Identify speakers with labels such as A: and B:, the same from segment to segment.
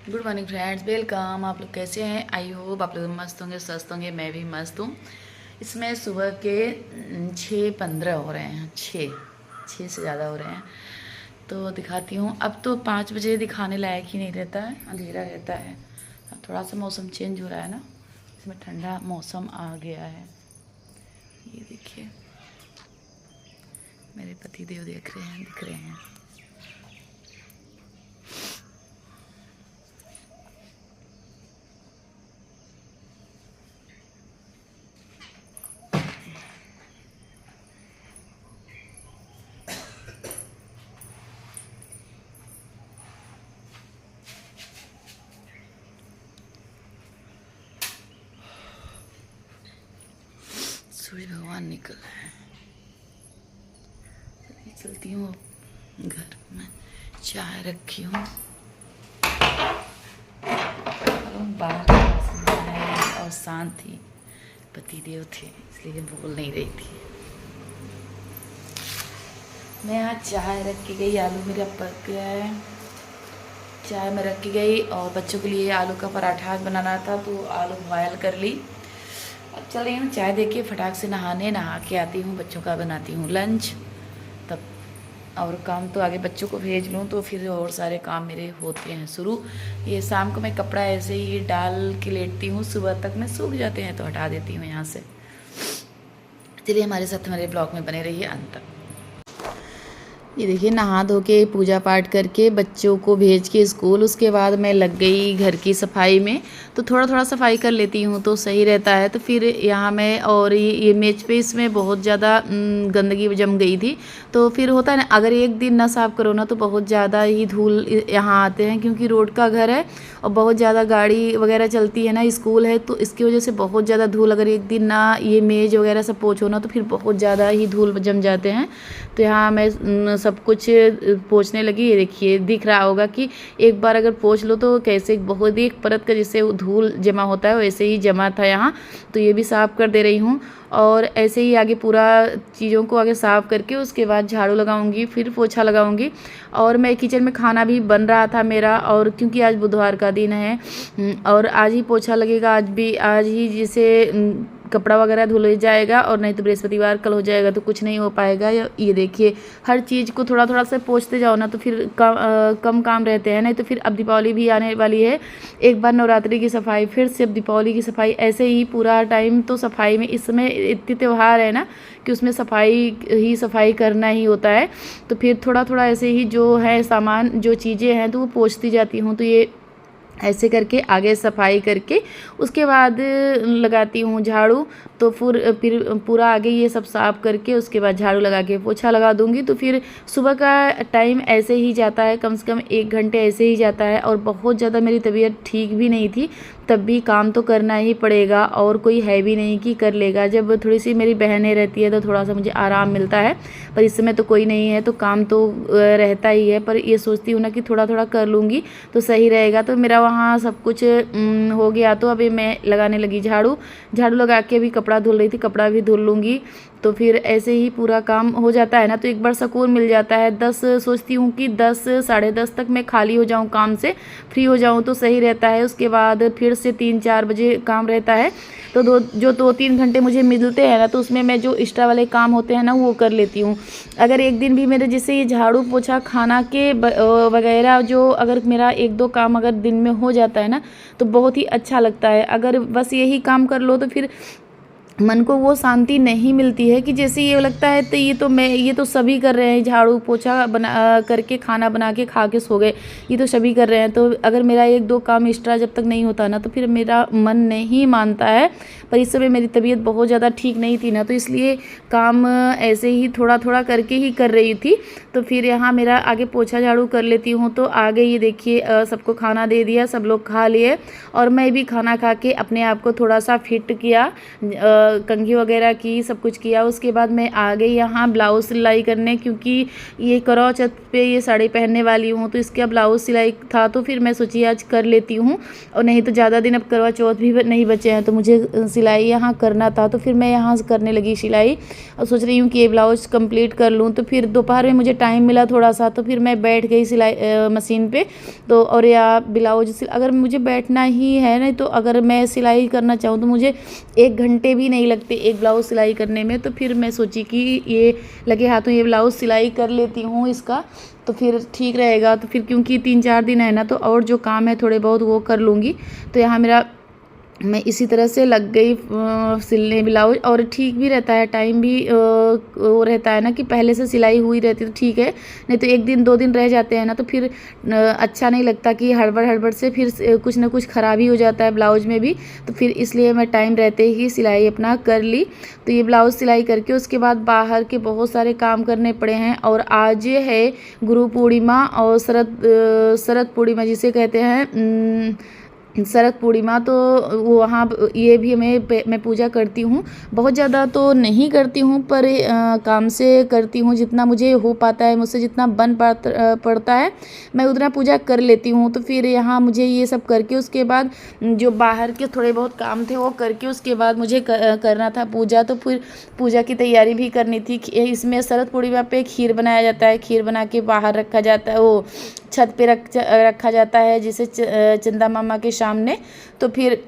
A: Good morning friends, welcome. आप लोग कैसे हैं? आई होप आप लोग मस्त होंगे, स्वस्थ होंगे। मैं भी मस्त हूँ। इसमें सुबह के 6:15 हो रहे हैं। छः से ज़्यादा हो रहे हैं। तो दिखाती हूँ। अब तो 5 बजे दिखाने लायक ही नहीं रहता है, अंधेरा रहता है। अब थोड़ा सा मौसम चेंज हो रहा है ना, इसमें ठंडा मौसम आ गया है। ये देखिए, मेरे पति देव दिख रहे हैं। सूर्य भगवान निकल रहे हैं। चलती हूँ घर में, चाय रखी हूँ। बाहर का मौसम है और शांत थी, पतिदेव थे इसलिए बोल नहीं रही थी। मैं यहाँ चाय रख के गई, आलू मेरा पक गया है। चाय में रख के गई और बच्चों के लिए आलू का पराठा बनाना था तो आलू बॉयल कर ली। अब चल रही हूँ चाय दे के फटाक से नहा के आती हूँ, बच्चों का बनाती हूँ लंच। तब और काम तो आगे बच्चों को भेज लूँ तो फिर और सारे काम मेरे होते हैं शुरू। ये शाम को मैं कपड़ा ऐसे ही डाल के लेटती हूँ, सुबह तक में सूख जाते हैं तो हटा देती हूँ यहाँ से। चलिए हमारे साथ हमारे ब्लॉग में बने रहिए अंत तक। ये देखिए, नहा धो के पूजा पाठ करके बच्चों को भेज के स्कूल, उसके बाद मैं लग गई घर की सफाई में। तो थोड़ा थोड़ा सफाई कर लेती हूँ तो सही रहता है। तो फिर यहाँ मैं और ये मेज पे इसमें बहुत ज़्यादा गंदगी जम गई थी। तो फिर होता है ना, अगर एक दिन ना साफ़ करो ना तो बहुत ज़्यादा ही धूल यहाँ आते हैं, क्योंकि रोड का घर है और बहुत ज़्यादा गाड़ी वगैरह चलती है ना, स्कूल है, तो इसकी वजह से बहुत ज़्यादा धूल। अगर एक दिन ना ये मेज वगैरह सब पोंछो ना तो फिर बहुत ज़्यादा ही धूल जम जाते हैं। तो यहाँ मैं सब कुछ पोंछने लगी। ये देखिए, दिख रहा होगा कि एक बार अगर पोंछ लो तो कैसे बहुत एक परत का जिससे धूल जमा होता है वैसे ही जमा था यहाँ। तो ये भी साफ़ कर दे रही हूँ और ऐसे ही आगे पूरा चीज़ों को आगे साफ़ करके उसके बाद झाड़ू लगाऊंगी, फिर पोछा लगाऊंगी। और मैं किचन में खाना भी बन रहा था मेरा, और क्योंकि आज बुधवार का दिन है और आज ही पोछा लगेगा। आज ही जिसे कपड़ा वगैरह धुल जाएगा, और नहीं तो बृहस्पतिवार कल हो जाएगा तो कुछ नहीं हो पाएगा। ये देखिए, हर चीज़ को थोड़ा थोड़ा से पोंछते जाओ ना तो फिर कम काम रहते हैं। नहीं तो फिर अब दीपावली भी आने वाली है, एक बार नवरात्रि की सफाई, फिर से अब दीपावली की सफाई, ऐसे ही पूरा टाइम तो सफाई में। इस समय इतने त्यौहार है ना कि उसमें सफाई करना ही होता है। तो फिर थोड़ा थोड़ा ऐसे ही जो है सामान, जो चीज़ें हैं तो वो पोंछती जाती हूँ। तो ये ऐसे करके आगे सफाई करके उसके बाद लगाती हूँ झाड़ू। तो फिर पूरा आगे ये सब साफ़ करके उसके बाद झाड़ू लगा के पोछा लगा दूँगी। तो फिर सुबह का टाइम ऐसे ही जाता है, कम से कम 1 घंटे ऐसे ही जाता है। और बहुत ज़्यादा मेरी तबीयत ठीक भी नहीं थी, तब भी काम तो करना ही पड़ेगा, और कोई है भी नहीं कि कर लेगा। जब थोड़ी सी मेरी बहनें रहती है तो थोड़ा सा मुझे आराम मिलता है, पर इस समय तो कोई नहीं है तो काम तो रहता ही है। पर ये सोचती हूँ ना कि थोड़ा थोड़ा कर लूँगी तो सही रहेगा। तो मेरा वहाँ सब कुछ हो गया। तो अभी मैं लगाने लगी झाड़ू लगा के अभी कपड़ा धुल रही थी, कपड़ा भी धुल लूँगी। तो फिर ऐसे ही पूरा काम हो जाता है ना, तो एक बार सुकून मिल जाता है। सोचती हूँ कि 10 साढ़े 10 तक मैं खाली हो जाऊँ, काम से फ्री हो जाऊँ तो सही रहता है। उसके बाद फिर से 3-4 बजे काम रहता है। तो 2-3 घंटे मुझे मिलते हैं ना, तो उसमें मैं जो एक्स्ट्रा वाले काम होते हैं ना वो कर लेती हूँ। अगर एक दिन भी मेरे जैसे ये झाड़ू पोछा खाना के वगैरह, जो अगर मेरा 1-2 काम अगर दिन में हो जाता है ना तो बहुत ही अच्छा लगता है। अगर बस यही काम कर लो तो फिर मन को वो शांति नहीं मिलती है कि जैसे ये लगता है तो ये तो सभी कर रहे हैं, झाड़ू पोछा बना करके खाना बना के खा के सो गए, ये तो सभी कर रहे हैं। तो अगर मेरा 1-2 काम एक्स्ट्रा जब तक नहीं होता ना तो फिर मेरा मन नहीं मानता है। पर इस समय मेरी तबीयत बहुत ज़्यादा ठीक नहीं थी ना, तो इसलिए काम ऐसे ही थोड़ा थोड़ा करके ही कर रही थी। तो फिर यहाँ मेरा आगे पोछा झाड़ू कर लेती हूँ। तो आगे ये देखिए, सबको खाना दे दिया, सब लोग खा लिए और मैं भी खाना खा के अपने आप को थोड़ा सा फिट किया। कंघी वगैरह की, सब कुछ किया। उसके बाद मैं आ गई यहाँ ब्लाउज़ सिलाई करने, क्योंकि ये करवा चौथ पे ये साड़ी पहनने वाली हूँ, तो इसका ब्लाउज़ सिलाई था, तो फिर मैं सोची आज कर लेती हूँ। और नहीं तो ज़्यादा दिन अब करवा चौथ भी नहीं बचे हैं, तो मुझे सिलाई यहाँ करना था, तो फिर मैं यहाँ से करने लगी सिलाई। और सोच रही हूँ कि ये ब्लाउज़ कंप्लीट कर लूँ। तो फिर दोपहर में मुझे टाइम मिला थोड़ा सा, तो फिर मैं बैठ गई सिलाई मशीन पे। तो और या ब्लाउज अगर मुझे बैठना ही है, नहीं तो अगर मैं सिलाई करना चाहूँ तो मुझे 1 घंटे भी नहीं लगते एक ब्लाउज़ सिलाई करने में। तो फिर मैं सोची कि ये लगे हाथों ये ब्लाउज़ सिलाई कर लेती हूँ इसका, तो फिर ठीक रहेगा। तो फिर क्योंकि 3-4 दिन है ना, तो और जो काम है थोड़े बहुत वो कर लूँगी। तो यहाँ मेरा मैं इसी तरह से लग गई सिलने ब्लाउज। और ठीक भी रहता है, टाइम भी वो रहता है ना कि पहले से सिलाई हुई रहती तो ठीक है, नहीं तो 1 दिन 2 दिन रह जाते हैं ना, तो फिर अच्छा नहीं लगता कि हड़बड़ हड़बड़ से फिर कुछ ना कुछ ख़राबी हो जाता है ब्लाउज में भी। तो फिर इसलिए मैं टाइम रहते ही सिलाई अपना कर ली। तो ये ब्लाउज़ सिलाई करके उसके बाद बाहर के बहुत सारे काम करने पड़े हैं। और आज है गुरु पूर्णिमा और शरद पूर्णिमा जिसे कहते हैं, शरद पूर्णिमा। तो वो वहाँ ये भी मैं पूजा करती हूँ। बहुत ज़्यादा तो नहीं करती हूँ, पर काम से करती हूँ, जितना मुझे हो पाता है, मुझसे जितना बन पड़ता है मैं उतना पूजा कर लेती हूँ। तो फिर यहाँ मुझे ये सब करके उसके बाद जो बाहर के थोड़े बहुत काम थे वो करके उसके बाद मुझे करना था पूजा। तो फिर पूजा की तैयारी भी करनी थी। इसमें शरद पूर्णिमा पे खीर बनाया जाता है, खीर बना के बाहर रखा जाता है, वो छत पे रखा जाता है जिसे चंदा मामा के सामने। तो फिर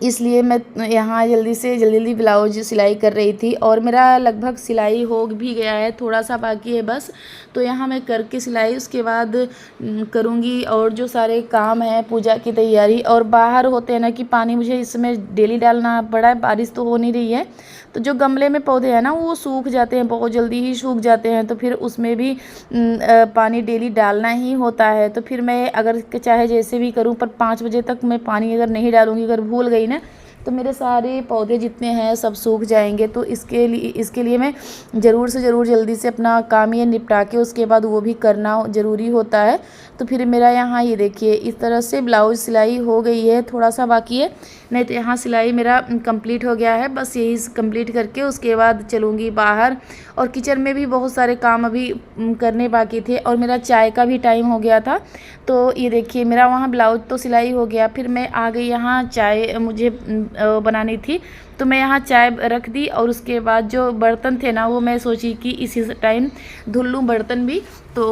A: इसलिए मैं यहाँ जल्दी ब्लाउज सिलाई कर रही थी। और मेरा लगभग सिलाई हो भी गया है, थोड़ा सा बाकी है बस। तो यहाँ मैं करके सिलाई उसके बाद करूँगी और जो सारे काम हैं पूजा की तैयारी। और बाहर होते हैं ना कि पानी मुझे इसमें डेली डालना पड़ा है, बारिश तो हो नहीं रही है, तो जो गमले में पौधे हैं ना वो सूख जाते हैं, बहुत जल्दी ही सूख जाते हैं। तो फिर उसमें भी पानी डेली डालना ही होता है। तो फिर मैं अगर चाहे जैसे भी करूँ, पर 5 बजे तक मैं पानी अगर नहीं डालूँगी, अगर भूल गई ना, तो मेरे सारे पौधे जितने हैं सब सूख जाएंगे। तो इसके लिए मैं ज़रूर से ज़रूर जल्दी से अपना काम ये निपटा के उसके बाद वो भी करना ज़रूरी होता है। तो फिर मेरा यहाँ ये देखिए इस तरह से ब्लाउज़ सिलाई हो गई है, थोड़ा सा बाकी है, नहीं तो यहाँ सिलाई मेरा कंप्लीट हो गया है। बस यही कंप्लीट करके उसके बाद चलूँगी बाहर। और किचन में भी बहुत सारे काम अभी करने बाकी थे, और मेरा चाय का भी टाइम हो गया था। तो ये देखिए मेरा वहाँ ब्लाउज तो सिलाई हो गया, फिर मैं आ गई यहाँ चाय मुझे बनानी थी। तो मैं यहाँ चाय रख दी, और उसके बाद जो बर्तन थे ना वो मैं सोची कि इसी टाइम धुल लूँ बर्तन भी। तो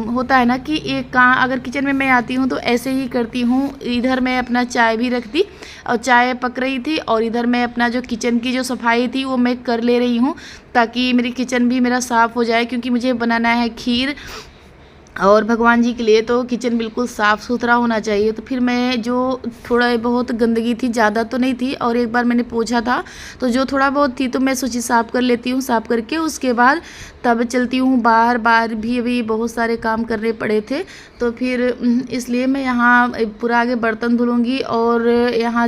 A: होता है ना कि एक काम अगर किचन में मैं आती हूँ तो ऐसे ही करती हूँ। इधर मैं अपना चाय भी रख दी और चाय पक रही थी, और इधर मैं अपना जो किचन की जो सफाई थी वो मैं कर ले रही हूँ, ताकि मेरी किचन भी मेरा साफ़ हो जाए। क्योंकि मुझे बनाना है खीर और भगवान जी के लिए, तो किचन बिल्कुल साफ़ सुथरा होना चाहिए। तो फिर मैं जो थोड़ा बहुत गंदगी थी, ज़्यादा तो नहीं थी, और एक बार मैंने पूछा था, तो जो थोड़ा बहुत थी तो मैं सोची साफ़ कर लेती हूँ। साफ़ करके उसके बाद तब चलती हूँ बाहर भी अभी बहुत सारे काम करने पड़े थे। तो फिर इसलिए मैं यहाँ पूरा आगे बर्तन धुलूँगी। और यहाँ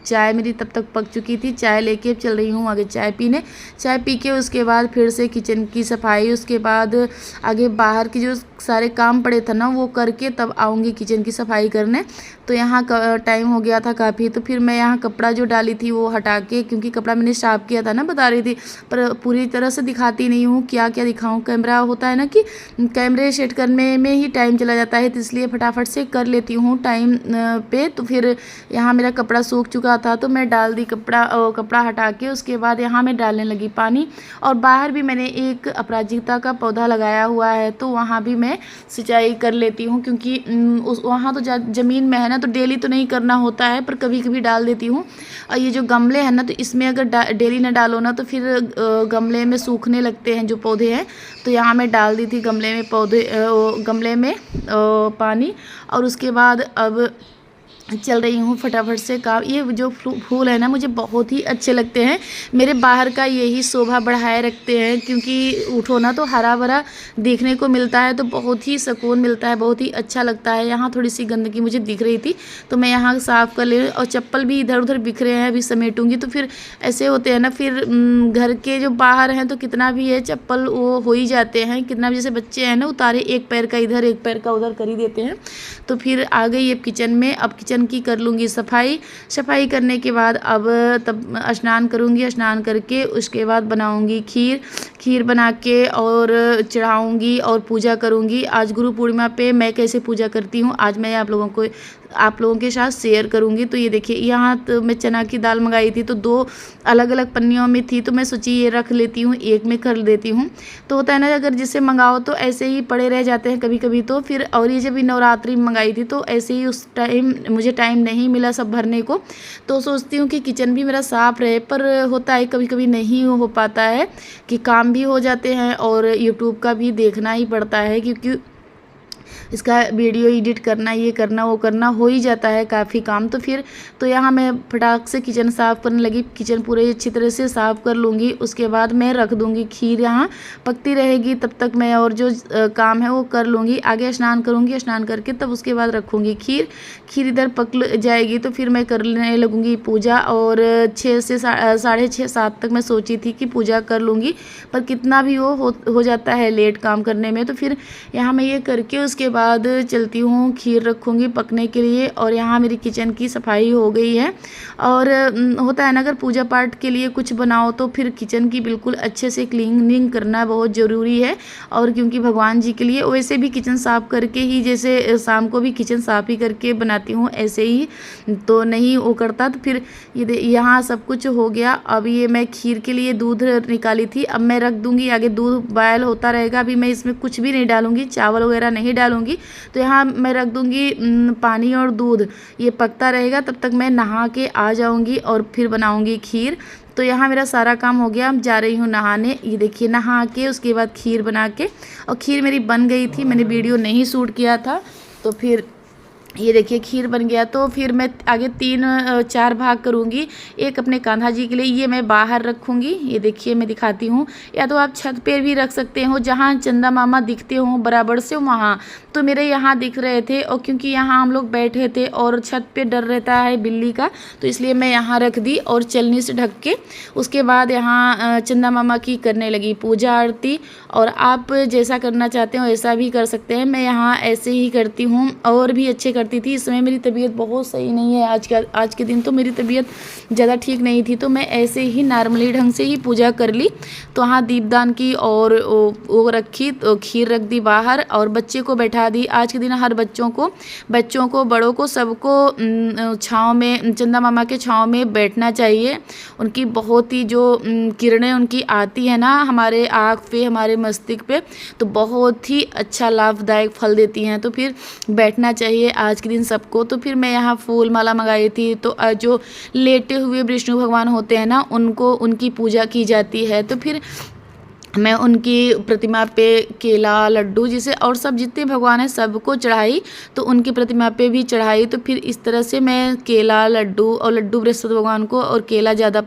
A: चाय मेरी तब तक पक चुकी थी, चाय लेके चल रही हूँ आगे चाय पीने। चाय पी के उसके बाद फिर से किचन की सफाई, उसके बाद आगे बाहर की जो सारे काम पड़े थे ना वो करके तब आऊँगी किचन की सफाई करने। तो यहाँ टाइम हो गया था काफ़ी। तो फिर मैं यहाँ कपड़ा जो डाली थी वो हटा के, क्योंकि कपड़ा मैंने साफ़ किया था ना, बता रही थी, पर पूरी तरह से दिखाती नहीं हूँ क्या क्या दिखाऊँ। कैमरा होता है ना कि कैमरे सेट करने में ही टाइम चला जाता है, तो इसलिए फटाफट से कर लेती हूँ टाइम पे। तो फिर यहाँ मेरा कपड़ा सूख चुका था, तो मैं डाल दी कपड़ा हटा के। उसके बाद यहाँ मैं डालने लगी पानी। और बाहर भी मैंने एक अपराजिता का पौधा लगाया हुआ है, तो वहाँ भी मैं सिंचाई कर लेती हूँ। क्योंकि वहाँ तो ज़मीन में है ना, तो डेली तो नहीं करना होता है, पर कभी कभी डाल देती हूँ। और ये जो गमले हैं ना, तो इसमें अगर डेली ना डालो ना तो फिर गमले में सूखने लगते हैं जो पौधे हैं। तो यहाँ मैं डाल दी थी गमले में पानी। और उसके बाद अब चल रही हूँ फटाफट से काम। ये जो फूल है ना मुझे बहुत ही अच्छे लगते हैं, मेरे बाहर का यही शोभा बढ़ाए रखते हैं। क्योंकि उठो ना तो हरा भरा देखने को मिलता है, तो बहुत ही सुकून मिलता है, बहुत ही अच्छा लगता है। यहाँ थोड़ी सी गंदगी मुझे दिख रही थी, तो मैं यहाँ साफ़ कर ले। और चप्पल भी इधर उधर बिखरे हैं, अभी समेटूंगी। तो फिर ऐसे होते हैं ना, फिर घर के जो बाहर हैं तो कितना भी है चप्पल वो हो ही जाते हैं। कितना भी जैसे बच्चे हैं ना, उतारे एक पैर का इधर एक पैर का उधर कर ही देते हैं। तो फिर आ गई अब किचन में। अब किचन किचन की कर लूँगी सफाई। सफाई करने के बाद अब तब स्नान करूँगी, स्नान करके उसके बाद बनाऊँगी खीर बना के और चढ़ाऊँगी और पूजा करूँगी। आज गुरु पूर्णिमा पे मैं कैसे पूजा करती हूँ आज मैं आप लोगों के साथ शेयर करूँगी। तो ये देखिए यहाँ तो मैं चना की दाल मंगाई थी, तो 2 अलग अलग पन्नियों में थी, तो मैं सोची ये रख लेती हूँ, एक में कर देती हूँ। तो होता है ना, अगर जिसे मंगाओ तो ऐसे ही पड़े रह जाते हैं कभी कभी। तो फिर और ये जब नवरात्रि में मंगाई थी तो ऐसे ही उस टाइम मुझे टाइम नहीं मिला सब भरने को, तो सोचती हूँ कि किचन भी मेरा साफ़ रहे। पर होता है कभी कभी नहीं हो पाता है कि काम भी हो जाते हैं और यूट्यूब का भी देखना ही पड़ता है, क्योंकि इसका वीडियो एडिट करना, ये करना वो करना, हो ही जाता है काफ़ी काम। तो यहाँ मैं फटाक से किचन साफ़ करने लगी। किचन पूरे अच्छी तरह से साफ़ कर लूँगी, उसके बाद मैं रख दूँगी खीर, यहाँ पकती रहेगी तब तक मैं और जो काम है वो कर लूँगी। आगे स्नान करूँगी, स्नान करके तब उसके बाद रखूँगी खीर इधर पक जाएगी तो फिर मैं करने लगूँगी पूजा। और 6 से 6:30 7 तक मैं सोची थी कि पूजा कर लूँगी, पर कितना भी हो जाता है लेट काम करने में। तो फिर यहाँ मैं ये करके उसके बाद चलती हूँ, खीर रखूँगी पकने के लिए। और यहाँ मेरी किचन की सफाई हो गई है। और होता है ना, अगर पूजा पाठ के लिए कुछ बनाओ तो फिर किचन की बिल्कुल अच्छे से क्लीनिंग करना बहुत ज़रूरी है। और क्योंकि भगवान जी के लिए वैसे भी किचन साफ़ करके ही, जैसे शाम को भी किचन साफ़ ही करके बनाती हूँ, ऐसे ही तो नहीं वो करता। तो फिर ये यहाँ सब कुछ हो गया। अब ये मैं खीर के लिए दूध निकाली थी, अब मैं रख दूँगी। आगे दूध बॉयल होता रहेगा, अभी मैं इसमें कुछ भी नहीं डालूँगी, चावल वगैरह नहीं डालूँगी। तो यहाँ मैं रख दूँगी पानी और दूध, ये पकता रहेगा। तब तक मैं नहा के आ जाऊँगी और फिर बनाऊँगी खीर। तो यहाँ मेरा सारा काम हो गया, अब जा रही हूँ नहाने। ये देखिए नहा के उसके बाद खीर बना के, और खीर मेरी बन गई थी, मैंने वीडियो नहीं शूट किया था। तो फिर ये देखिए खीर बन गया। तो फिर मैं आगे 3-4 भाग करूँगी। एक अपने कान्हा जी के लिए ये मैं बाहर रखूँगी, ये देखिए मैं दिखाती हूँ, या तो आप छत पे भी रख सकते हो जहाँ चंदा मामा दिखते हों बराबर से वहाँ। तो मेरे यहाँ दिख रहे थे, और क्योंकि यहाँ हम लोग बैठे थे और छत पे डर रहता है बिल्ली का, तो इसलिए मैं यहाँ रख दी और चलनी से ढक के उसके बाद यहाँ चंदा मामा की करने लगी पूजा आरती। और आप जैसा करना चाहते हो ऐसा भी कर सकते हैं, मैं यहाँ ऐसे ही करती हूँ और भी अच्छे करती थी। इस समय मेरी तबीयत बहुत सही नहीं है, आज के दिन तो मेरी तबीयत ज़्यादा ठीक नहीं थी, तो मैं ऐसे ही नॉर्मली ढंग से ही पूजा कर ली। तो हाँ दीपदान की और वो रखी, तो खीर रख दी बाहर और बच्चे को बैठा दी। आज के दिन हर बच्चों को बड़ों को सबको छाँव में, चंदा मामा के छाँव में बैठना चाहिए। उनकी बहुत ही जो किरणें उनकी आती है ना हमारे आँख पे, हमारे मस्तिष्क पे, तो बहुत ही अच्छा लाभदायक फल देती हैं। तो फिर बैठना चाहिए आज के दिन सबको। तो फिर मैं यहाँ फूल माला मंगाई थी। तो जो लेटे हुए विष्णु भगवान होते हैं ना, उनकी पूजा की जाती है। तो फिर मैं उनकी प्रतिमा पे केला लड्डू जिसे और सब जितने भगवान हैं सबको चढ़ाई, तो उनकी प्रतिमा पे भी चढ़ाई। तो फिर इस तरह से मैं केला लड्डू, और लड्डू बृहस्पति भगवान को, और केला ज़्यादा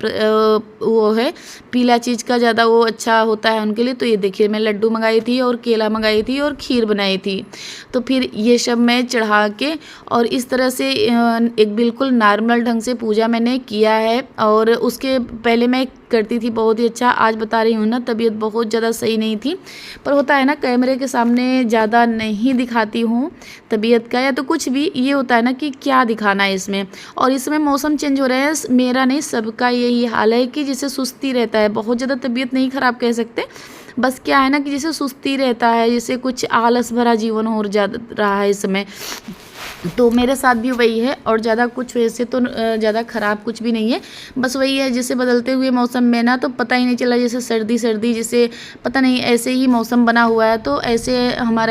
A: वो है पीला चीज़ का ज़्यादा वो अच्छा होता है उनके लिए। तो ये देखिए मैं लड्डू मंगाई थी और केला मंगाई थी और खीर बनाई थी। तो फिर ये सब मैं चढ़ा के और इस तरह से एक बिल्कुल नॉर्मल ढंग से पूजा मैंने किया है। और उसके पहले मैं करती थी बहुत ही अच्छा, आज बता रही हूँ ना तबीयत बहुत ज़्यादा सही नहीं थी। पर होता है ना कैमरे के सामने ज़्यादा नहीं दिखाती हूँ तबीयत का, या तो कुछ भी ये होता है ना कि क्या दिखाना है इसमें। और इसमें मौसम चेंज हो रहा है, मेरा नहीं सबका यही हाल है कि जैसे सुस्ती रहता है, बहुत ज़्यादा तबीयत नहीं ख़राब कह सकते, बस क्या है ना कि जैसे सुस्ती रहता है, जैसे कुछ आलस भरा जीवन हो जा रहा है इस समय। तो मेरे साथ भी वही है, और ज़्यादा कुछ वैसे तो ज़्यादा ख़राब कुछ भी नहीं है, बस वही है जैसे बदलते हुए मौसम में ना तो पता ही नहीं चला, जैसे सर्दी जैसे पता नहीं ऐसे ही मौसम बना हुआ है। तो ऐसे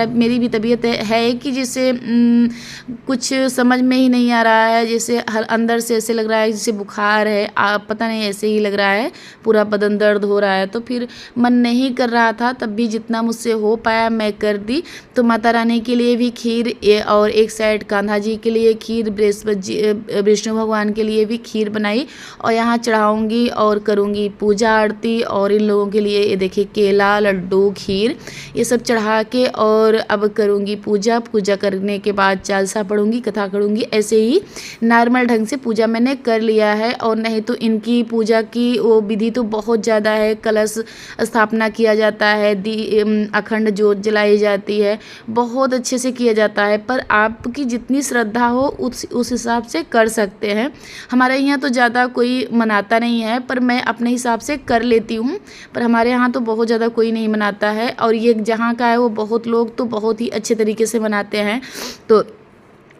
A: मेरी भी तबीयत है कि जैसे कुछ समझ में ही नहीं आ रहा है, जैसे अंदर से ऐसे लग रहा है जैसे बुखार है, पता नहीं ऐसे ही लग रहा है, पूरा बदन दर्द हो रहा है। तो फिर मन नहीं कर रहा था, तब भी जितना मुझसे हो पाया मैं कर दी। तो माता रानी के लिए भी खीर, और एक साइड कान्हा जी के लिए खीर, विष्णु भगवान के लिए भी खीर बनाई, और यहाँ चढ़ाऊँगी और करूँगी पूजा आरती। और इन लोगों के लिए ये देखिए केला लड्डू खीर ये सब चढ़ा के, और अब करूँगी पूजा करने के बाद चालीसा पढ़ूँगी, कथा करूँगी। ऐसे ही नॉर्मल ढंग से पूजा मैंने कर लिया है। और नहीं तो इनकी पूजा की वो विधि तो बहुत ज़्यादा है, कलश स्थापना किया जाता है, अखंड ज्योत जलाई जाती है, बहुत अच्छे से किया जाता है। पर आपकी जितनी श्रद्धा हो उस हिसाब से कर सकते हैं। हमारे यहाँ तो ज़्यादा कोई मनाता नहीं है, पर मैं अपने हिसाब से कर लेती हूँ। पर हमारे यहाँ तो बहुत ज़्यादा कोई नहीं मनाता है, और ये जहाँ का है वो बहुत लोग तो बहुत ही अच्छे तरीके से मनाते हैं। तो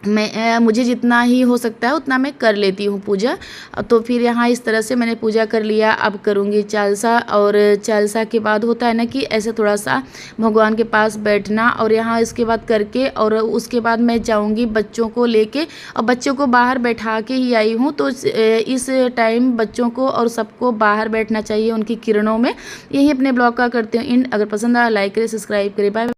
A: मुझे जितना ही हो सकता है उतना मैं कर लेती हूँ पूजा। तो फिर यहाँ इस तरह से मैंने पूजा कर लिया। अब करूँगी चालीसा, और चालीसा के बाद होता है ना कि ऐसे थोड़ा सा भगवान के पास बैठना, और यहाँ इसके बाद करके और उसके बाद मैं जाऊँगी बच्चों को लेके, और बच्चों को बाहर बैठा के ही आई हूँ। तो इस टाइम बच्चों को और सबको बाहर बैठना चाहिए उनकी किरणों में। यही अपने ब्लॉग का करते हैं एंड। अगर पसंद आया लाइक करें, सब्सक्राइब करें। बाय।